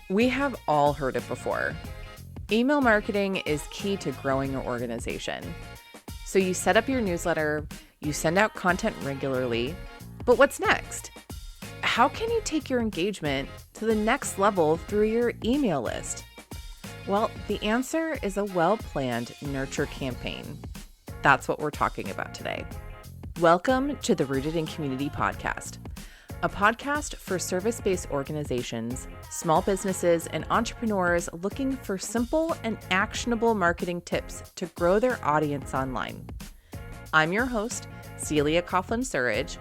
We have all heard it before. Email marketing is key to growing your organization. So you set up your newsletter, you send out content regularly, but what's next? How can you take your engagement to the next level through your email list? Well, the answer is a well-planned nurture campaign. That's what we're talking about today. Welcome to the Rooted in Community podcast, a podcast for service-based organizations, small businesses, and entrepreneurs looking for simple and actionable marketing tips to grow their audience online. I'm your host, Celia Coughlin-Surridge,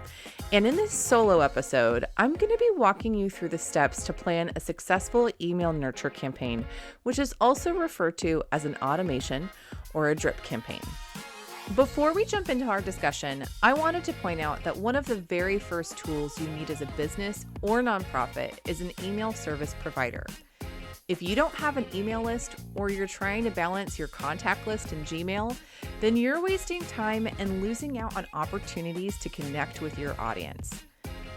and in this solo episode, I'm going to be walking you through the steps to plan a successful email nurture campaign, which is also referred to as an automation or a drip campaign. Before we jump into our discussion, I wanted to point out that one of the very first tools you need as a business or nonprofit is an email service provider. If you don't have an email list or you're trying to balance your contact list in Gmail, then you're wasting time and losing out on opportunities to connect with your audience.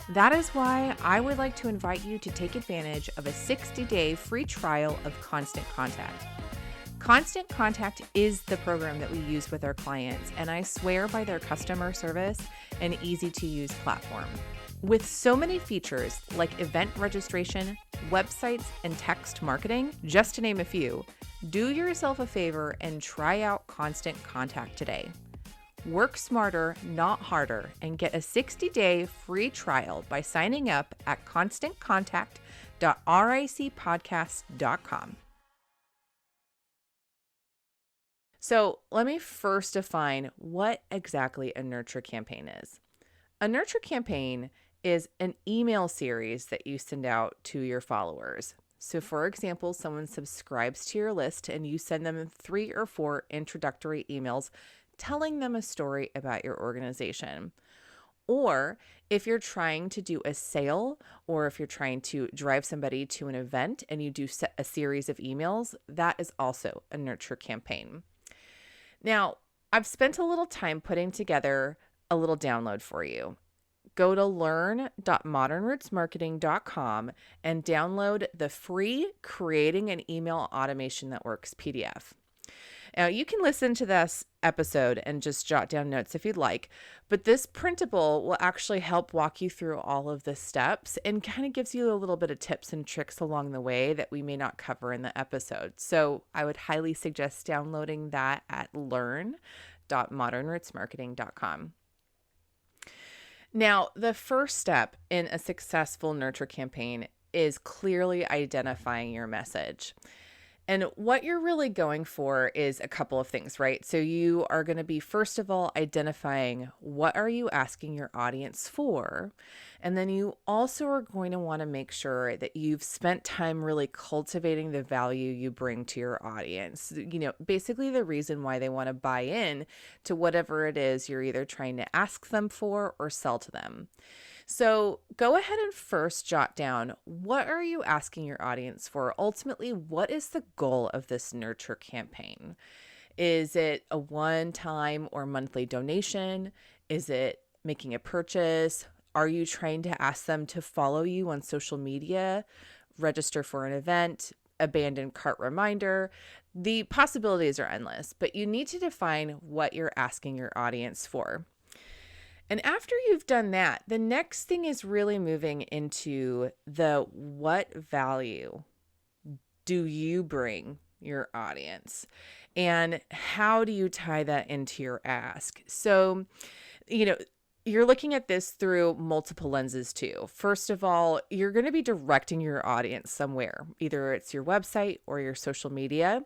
That is why I would like to invite you to take advantage of a 60-day free trial of Constant Contact. Constant Contact is the program that we use with our clients, and I swear by their customer service and easy-to-use platform. With so many features like event registration, websites, and text marketing, just to name a few, do yourself a favor and try out Constant Contact today. Work smarter, not harder, and get a 60-day free trial by signing up at constantcontact.ricpodcast.com. So let me first define what exactly a nurture campaign is. A nurture campaign is an email series that you send out to your followers. So for example, someone subscribes to your list and you send them 3 or 4 introductory emails telling them a story about your organization. Or if you're trying to do a sale, or if you're trying to drive somebody to an event and you do a series of emails, that is also a nurture campaign. Now, I've spent a little time putting together a little download for you. Go to learn.modernrootsmarketing.com and download the free Creating an Email Automation That Works PDF. Now, you can listen to this episode and just jot down notes if you'd like, but this printable will actually help walk you through all of the steps and kind of gives you a little bit of tips and tricks along the way that we may not cover in the episode. So I would highly suggest downloading that at learn.modernrootsmarketing.com. Now, the first step in a successful nurture campaign is clearly identifying your message. And what you're really going for is a couple of things, right? So you are going to be, first of all, identifying what are you asking your audience for? And then you also are going to want to make sure that you've spent time really cultivating the value you bring to your audience. You know, basically the reason why they want to buy in to whatever it is you're either trying to ask them for or sell to them. So go ahead and first jot down, what are you asking your audience for? Ultimately, what is the goal of this nurture campaign? Is it a one-time or monthly donation? Is it making a purchase? Are you trying to ask them to follow you on social media, register for an event, abandon cart reminder? The possibilities are endless, but you need to define what you're asking your audience for. And after you've done that, the next thing is really moving into the what value do you bring your audience and how do you tie that into your ask? So, you're looking at this through multiple lenses too. First of all, you're going to be directing your audience somewhere, either it's your website or your social media.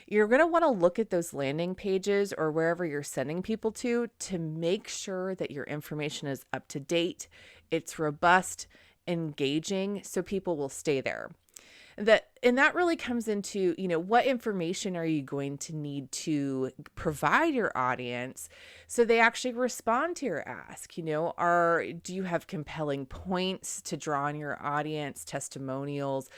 You're going to want to look at those landing pages or wherever you're sending people to make sure that your information is up to date, it's robust, engaging, so people will stay there. That And that really comes into, what information are you going to need to provide your audience so they actually respond to your ask? Do you have compelling points to draw on your audience, testimonials,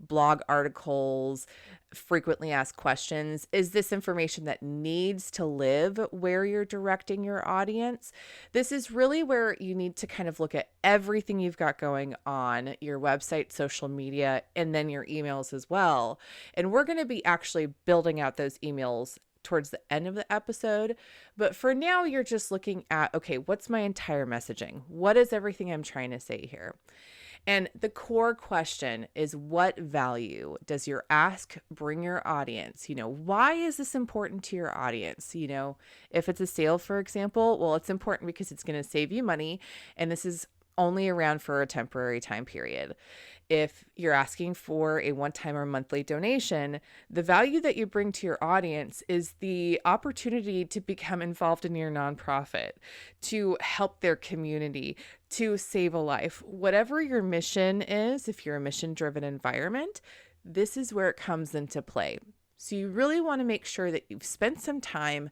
blog articles, frequently asked questions? Is this information that needs to live where you're directing your audience? This is really where you need to kind of look at everything you've got going on, your website, social media, and then your emails as well. And we're going to be actually building out those emails towards the end of the episode. But for now, you're just looking at, okay, what's my entire messaging? What is everything I'm trying to say here? And the core question is, what value does your ask bring your audience? Why is this important to your audience? If it's a sale, for example, well, it's important because it's going to save you money. And this is only around for a temporary time period. If you're asking for a one-time or monthly donation, the value that you bring to your audience is the opportunity to become involved in your nonprofit, to help their community, to save a life. Whatever your mission is, if you're a mission-driven environment, this is where it comes into play. So you really want to make sure that you've spent some time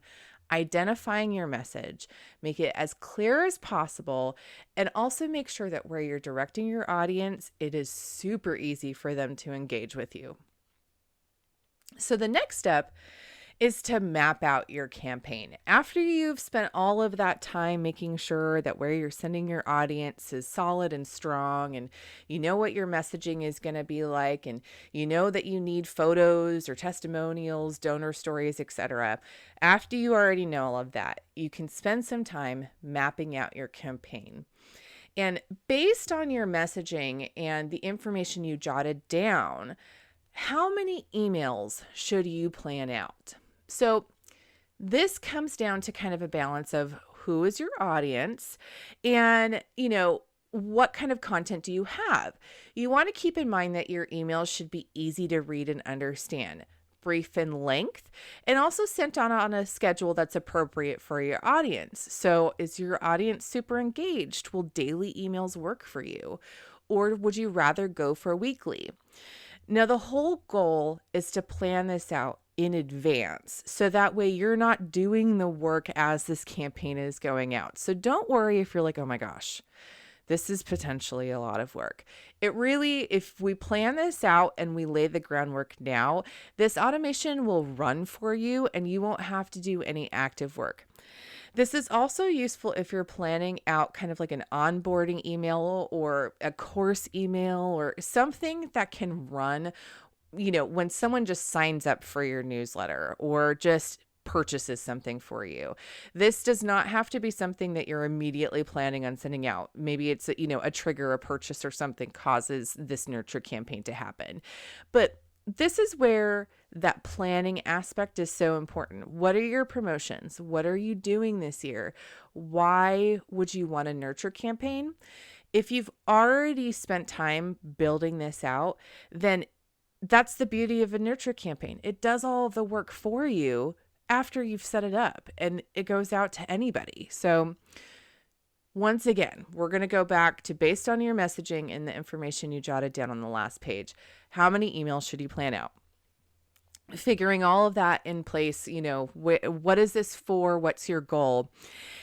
identifying your message, make it as clear as possible, and also make sure that where you're directing your audience, it is super easy for them to engage with you. So the next step is to map out your campaign. After you've spent all of that time making sure that where you're sending your audience is solid and strong, and you know what your messaging is going to be like, and you know that you need photos or testimonials, donor stories, etc. After you already know all of that, you can spend some time mapping out your campaign. And based on your messaging and the information you jotted down, how many emails should you plan out? So this comes down to kind of a balance of who is your audience and, what kind of content do you have? You want to keep in mind that your emails should be easy to read and understand, brief in length, and also sent on a schedule that's appropriate for your audience. So is your audience super engaged? Will daily emails work for you? Or would you rather go for weekly? Now, the whole goal is to plan this out in advance, so that way you're not doing the work as this campaign is going out. So don't worry if you're like, oh my gosh, this is potentially a lot of work. It really, if we plan this out and we lay the groundwork now, this automation will run for you and you won't have to do any active work. This is also useful if you're planning out kind of like an onboarding email or a course email or something that can run, when someone just signs up for your newsletter or just purchases something for you. This does not have to be something that you're immediately planning on sending out. Maybe it's a trigger, a purchase or something causes this nurture campaign to happen. But this is where that planning aspect is so important. What are your promotions? What are you doing this year? Why would you want a nurture campaign? If you've already spent time building this out, then that's the beauty of a nurture campaign. It does all of the work for you after you've set it up, and it goes out to anybody. So once again, we're going to go back to based on your messaging and the information you jotted down on the last page. How many emails should you plan out? Figuring all of that in place, what is this for? What's your goal?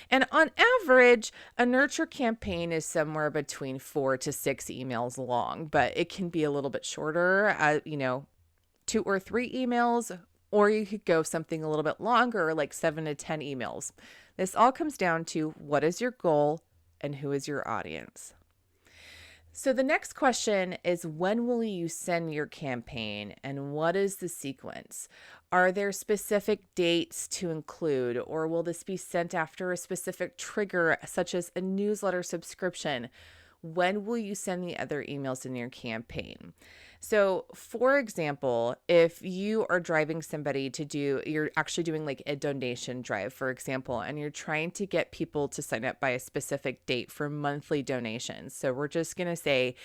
And on average, a nurture campaign is somewhere between 4 to 6 emails long, but it can be a little bit shorter, 2 or 3 emails, or you could go something a little bit longer, like 7 to 10 emails. This all comes down to what is your goal and who is your audience. So the next question is, when will you send your campaign and what is the sequence? Are there specific dates to include, or will this be sent after a specific trigger, such as a newsletter subscription? When will you send the other emails in your campaign? So for example, if you are driving somebody you're actually doing like a donation drive, for example, and you're trying to get people to sign up by a specific date for monthly donations. So we're just going to say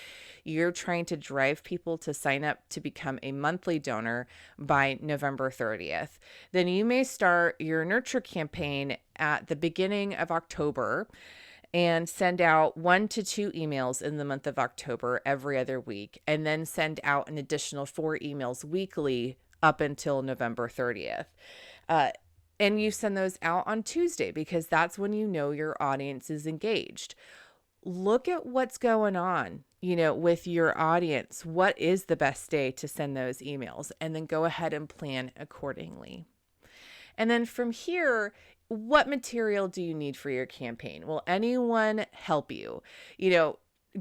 you're trying to drive people to sign up to become a monthly donor by November 30th. Then you may start your nurture campaign at the beginning of October. and send out 1 to 2 emails in the month of October every other week, and then send out an additional 4 emails weekly up until November 30th. And you send those out on Tuesday because that's when you know your audience is engaged. Look at what's going on, with your audience. What is the best day to send those emails? And then go ahead and plan accordingly. And then from here, what material do you need for your campaign? Will anyone help you?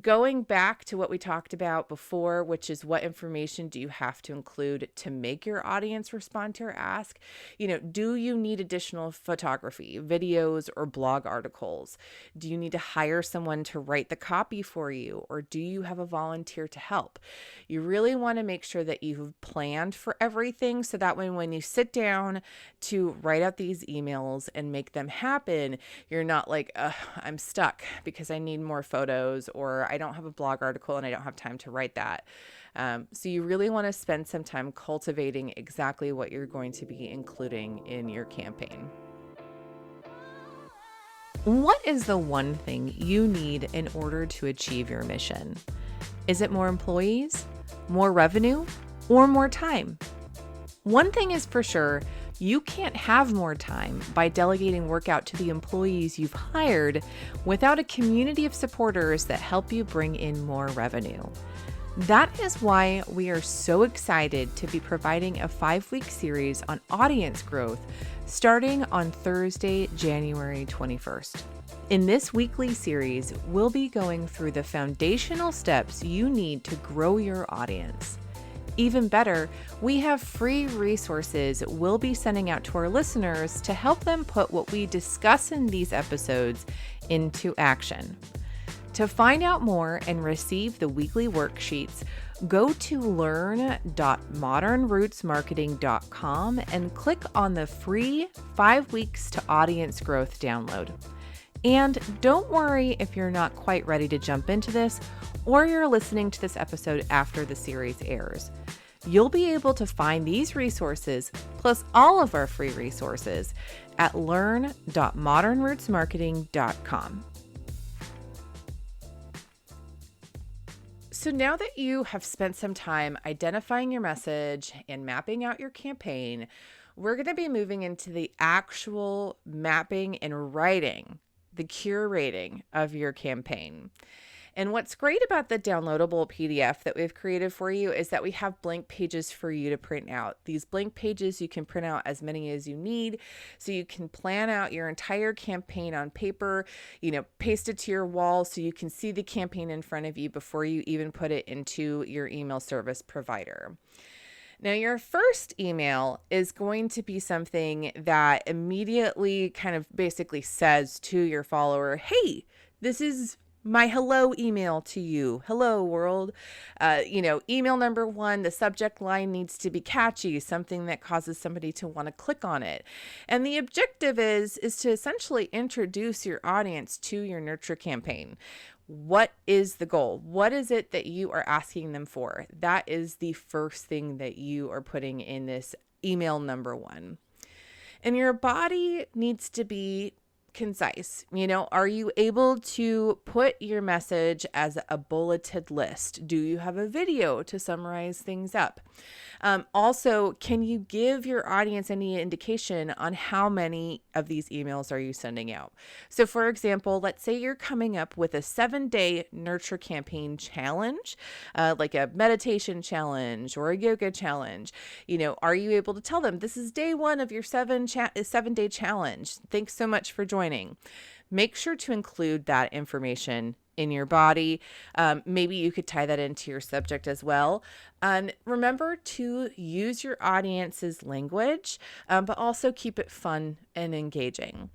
Going back to what we talked about before, which is what information do you have to include to make your audience respond to your ask? Do you need additional photography, videos, or blog articles? Do you need to hire someone to write the copy for you, or do you have a volunteer to help? You really want to make sure that you've planned for everything so that when you sit down to write out these emails and make them happen, you're not like, I'm stuck because I need more photos, or I don't have a blog article and I don't have time to write that. So you really want to spend some time cultivating exactly what you're going to be including in your campaign. What is the one thing you need in order to achieve your mission? Is it more employees, more revenue, or more time? One thing is for sure, you can't have more time by delegating work out to the employees you've hired without a community of supporters that help you bring in more revenue. That is why we are so excited to be providing a 5-week series on audience growth starting on Thursday, January 21st. In this weekly series, we'll be going through the foundational steps you need to grow your audience. Even better, we have free resources we'll be sending out to our listeners to help them put what we discuss in these episodes into action. To find out more and receive the weekly worksheets, go to learn.modernrootsmarketing.com and click on the free 5 weeks to audience growth download. And don't worry if you're not quite ready to jump into this, or you're listening to this episode after the series airs. You'll be able to find these resources, plus all of our free resources, at learn.modernrootsmarketing.com. So now that you have spent some time identifying your message and mapping out your campaign, we're going to be moving into the actual mapping and writing, the curating of your campaign. And what's great about the downloadable PDF that we've created for you is that we have blank pages for you to print out. These blank pages, you can print out as many as you need, so you can plan out your entire campaign on paper, paste it to your wall so you can see the campaign in front of you before you even put it into your email service provider. Now, your first email is going to be something that immediately kind of basically says to your follower, hey, this is my hello email to you. Hello, world. Email number 1, the subject line needs to be catchy, something that causes somebody to want to click on it. And the objective is to essentially introduce your audience to your nurture campaign. What is the goal? What is it that you are asking them for? That is the first thing that you are putting in this email number 1. And your body needs to be concise. Are you able to put your message as a bulleted list? Do you have a video to summarize things up? Also, can you give your audience any indication on how many of these emails are you sending out? So for example, let's say you're coming up with a 7-day nurture campaign challenge, like a meditation challenge or a yoga challenge. Are you able to tell them this is day 1 of your 7-day challenge? Thanks so much for joining. Make sure to include that information in your body. Maybe you could tie that into your subject as well. And remember to use your audience's language, but also keep it fun and engaging.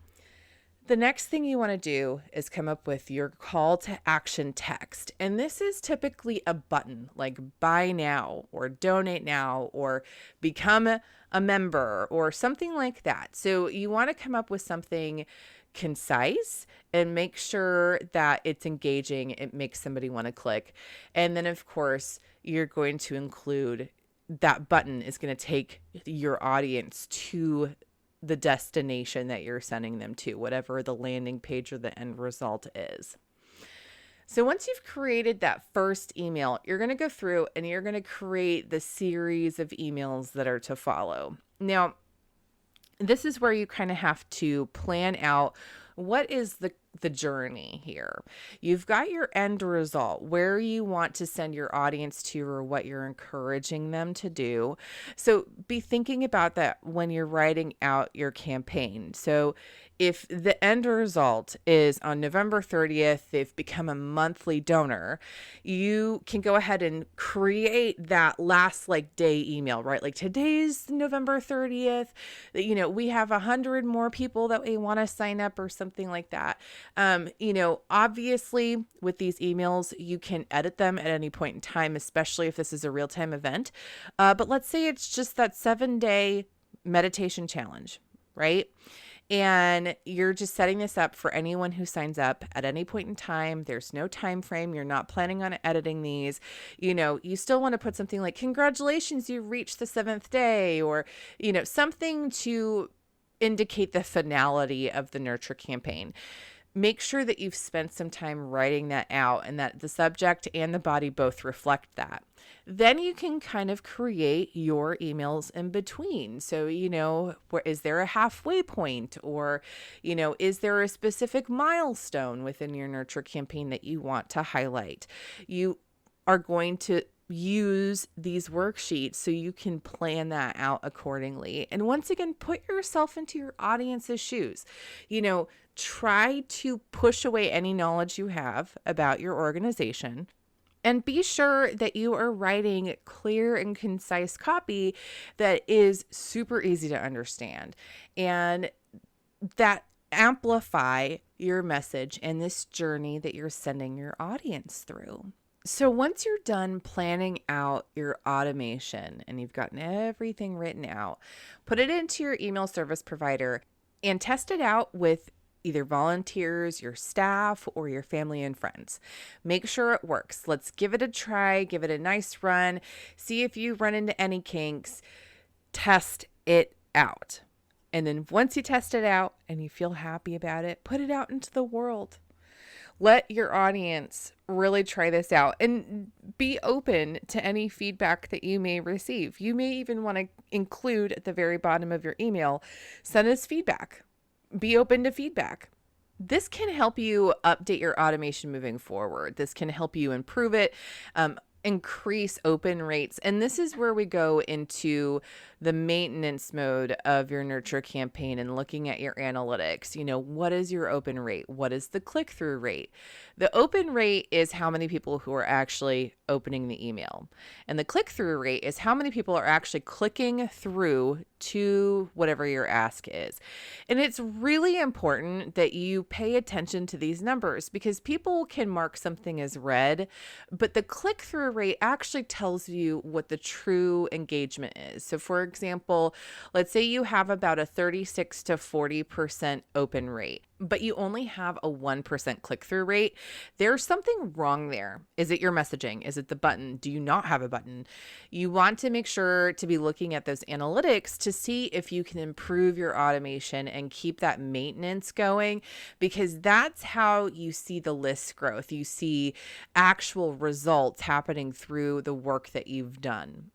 The next thing you want to do is come up with your call to action text. And this is typically a button like buy now or donate now or become a member or something like that. So you want to come up with something concise and make sure that it's engaging. It makes somebody want to click. And then of course, you're going to include that button is going to take your audience to the destination that you're sending them to, whatever the landing page or the end result is. So once you've created that first email, you're going to go through and you're going to create the series of emails that are to follow. Now, this is where you kind of have to plan out what is the journey here. You've got your end result, where you want to send your audience to or what you're encouraging them to do. So be thinking about that when you're writing out your campaign. So if the end result is on November 30th, they've become a monthly donor, you can go ahead and create that last day email, right? Like today's November 30th, we have 100 more people that we want to sign up or something like that. Obviously with these emails, you can edit them at any point in time, especially if this is a real-time event. But let's say it's just that 7-day meditation challenge, right? And you're just setting this up for anyone who signs up at any point in time. There's no time frame. You're not planning on editing these. You still want to put something like, congratulations, you reached the 7th day, or, something to indicate the finality of the nurture campaign. Make sure that you've spent some time writing that out and that the subject and the body both reflect that. Then you can kind of create your emails in between. So, is there a halfway point, or, is there a specific milestone within your nurture campaign that you want to highlight? You are going to use these worksheets so you can plan that out accordingly. And once again, put yourself into your audience's shoes. Try to push away any knowledge you have about your organization, and be sure that you are writing clear and concise copy that is super easy to understand and that amplify your message and this journey that you're sending your audience through. So once you're done planning out your automation and you've gotten everything written out, put it into your email service provider and test it out with either volunteers, your staff, or your family and friends. Make sure it works. Let's give it a try, give it a nice run, see if you run into any kinks, test it out. And then once you test it out and you feel happy about it, put it out into the world. Let your audience really try this out and be open to any feedback that you may receive. You may even want to include at the very bottom of your email, send us feedback. Be open to feedback. This can help you update your automation moving forward. This can help you improve it, increase open rates. And this is where we go into the maintenance mode of your nurture campaign and looking at your analytics. What is your open rate? What is the click-through rate? The open rate is how many people who are actually opening the email. And the click-through rate is how many people are actually clicking through to whatever your ask is. And it's really important that you pay attention to these numbers because people can mark something as read, but the click-through rate actually tells you what the true engagement is. So for example, let's say you have about a 36 to 40% open rate, but you only have a 1% click-through rate. There's something wrong there. Is it your messaging? Is it the button? Do you not have a button? You want to make sure to be looking at those analytics to see if you can improve your automation and keep that maintenance going, because that's how you see the list growth. You see actual results happening through the work that you've done.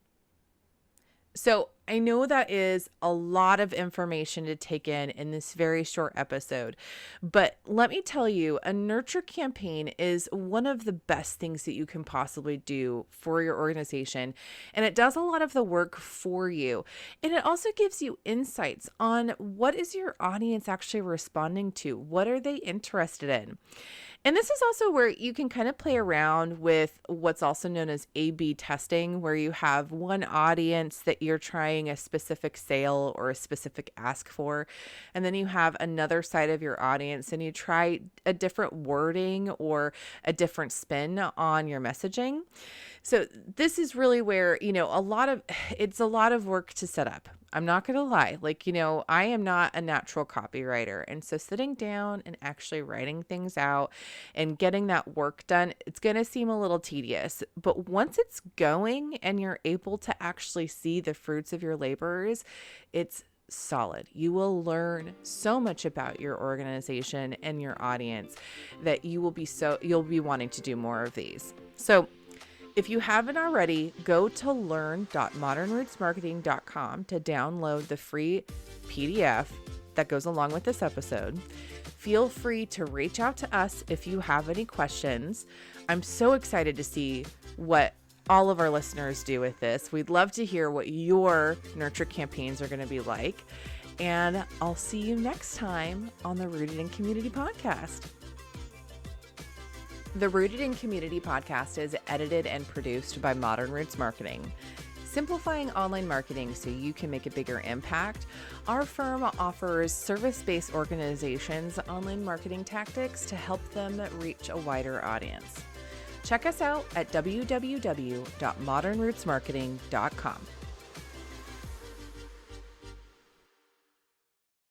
So I know that is a lot of information to take in this very short episode, but let me tell you, a nurture campaign is one of the best things that you can possibly do for your organization, and it does a lot of the work for you, and it also gives you insights on what is your audience actually responding to, what are they interested in. And this is also where you can kind of play around with what's also known as A/B testing, where you have one audience that you're trying a specific sale or a specific ask for, and then you have another side of your audience and you try a different wording or a different spin on your messaging. So this is really where, it's a lot of work to set up. I'm not going to lie. I am not a natural copywriter. And so sitting down and actually writing things out and getting that work done, it's going to seem a little tedious. But once it's going and you're able to actually see the fruits of your labors, it's solid. You will learn so much about your organization and your audience that you'll be wanting to do more of these. So if you haven't already, go to learn.modernrootsmarketing.com to download the free PDF that goes along with this episode. Feel free to reach out to us if you have any questions. I'm so excited to see what all of our listeners do with this. We'd love to hear what your nurture campaigns are going to be like. And I'll see you next time on the Rooted in Community podcast. The Rooted in Community podcast is edited and produced by Modern Roots Marketing. Simplifying online marketing so you can make a bigger impact, our firm offers service-based organizations online marketing tactics to help them reach a wider audience. Check us out at www.modernrootsmarketing.com.